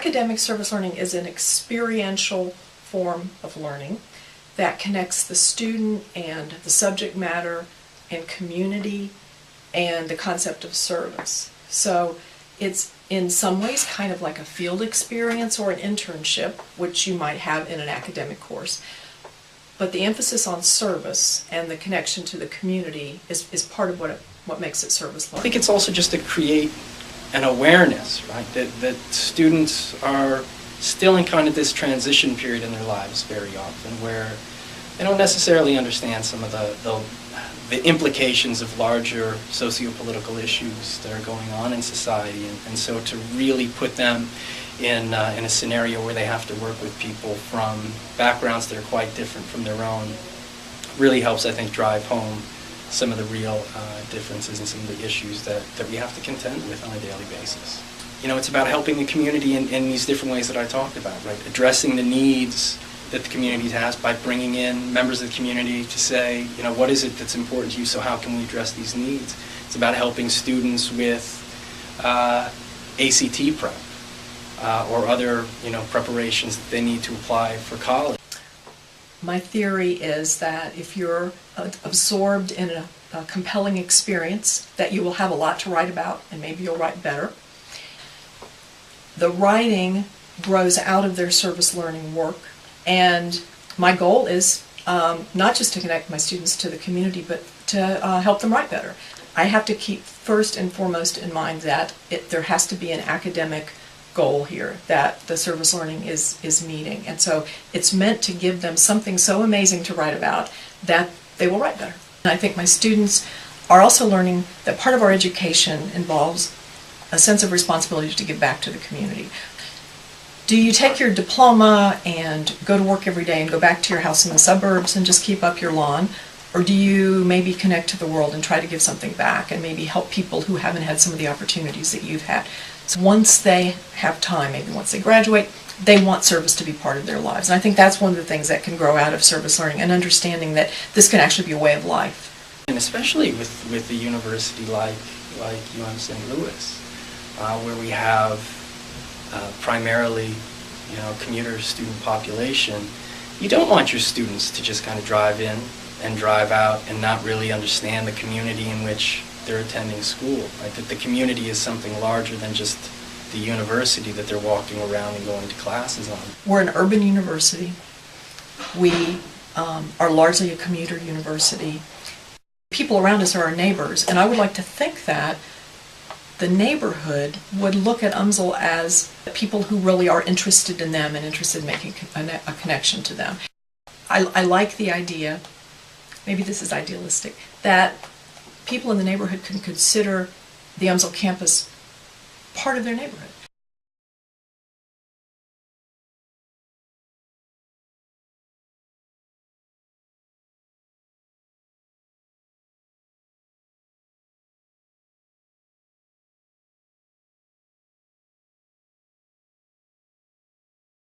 Academic service learning is an experiential form of learning that connects the student and the subject matter and community and the concept of service. So it's in some ways kind of like a field experience or an internship, which you might have in an academic course. But the emphasis on service and the connection to the community is part of what makes it service learning. I think it's also just to create an awareness, right? That students are still in kind of this transition period in their lives very often where they don't necessarily understand some of the implications of larger socio-political issues that are going on in society, and so to really put them in a scenario where they have to work with people from backgrounds that are quite different from their own really helps, I think, drive home some of the real differences and some of the issues that we have to contend with on a daily basis. You know, it's about helping the community in these different ways that I talked about, right? Addressing the needs that the community has by bringing in members of the community to say, you know, what is it that's important to you, so how can we address these needs? It's about helping students with ACT prep or other, you know, preparations that they need to apply for college. My theory is that if you're absorbed in a compelling experience, that you will have a lot to write about, and maybe you'll write better. The writing grows out of their service learning work, and my goal is not just to connect my students to the community, but to help them write better. I have to keep first and foremost in mind that there has to be an academic goal here that the service learning is meeting, and so it's meant to give them something so amazing to write about that they will write better. And I think my students are also learning that part of our education involves a sense of responsibility to give back to the community. Do you take your diploma and go to work every day and go back to your house in the suburbs and just keep up your lawn? Or do you maybe connect to the world and try to give something back and maybe help people who haven't had some of the opportunities that you've had? So once they have time, maybe once they graduate, they want service to be part of their lives. And I think that's one of the things that can grow out of service learning, and understanding that this can actually be a way of life. And especially with a university like UM St. Louis, where we have primarily, you know, commuter student population, you don't want your students to just kind of drive in and drive out and not really understand the community in which they're attending school. Right? That the community is something larger than just the university that they're walking around and going to classes on. We're an urban university. We are largely a commuter university. People around us are our neighbors, and I would like to think that the neighborhood would look at UMSL as people who really are interested in them and interested in making a connection to them. I like the idea, maybe this is idealistic, that people in the neighborhood can consider the UMSL campus part of their neighborhood.